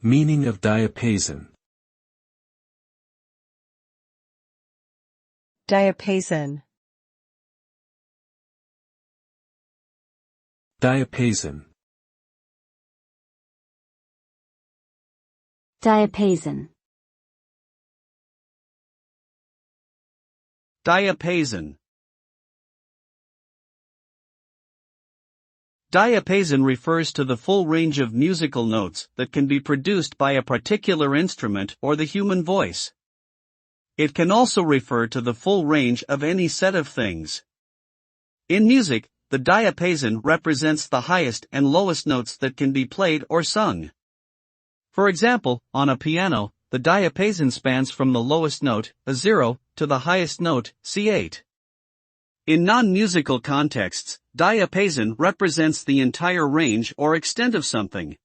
Meaning of diapason. Diapason. Diapason. Diapason. Diapason. Diapason refers to the full range of musical notes that can be produced by a particular instrument or the human voice. It can also refer to the full range of any set of things. In music, the diapason represents the highest and lowest notes that can be played or sung. For example, on a piano, the diapason spans from the lowest note, A0, to the highest note, C8. In non-musical contexts, diapason represents the entire range or extent of something.